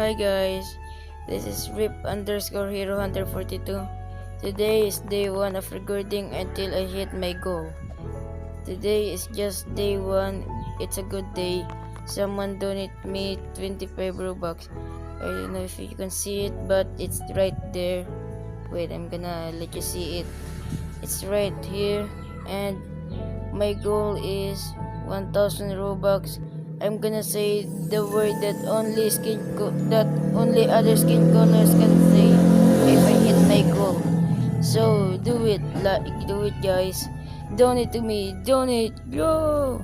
Hi guys, this is Rip underscore Hero Hunter 42. Today is day 1 of recording until I hit my goal. Today is just day 1. It's a good day. Someone donate me 25 Robux. I don't know if you can see it, but it's right there. Wait, I'm gonna let you see it. It's right here, and my goal is 1000 Robux. I'm gonna say the word that only other skin colors can say if I hit my goal. So do it, do it guys. Donate to me, donate, yo!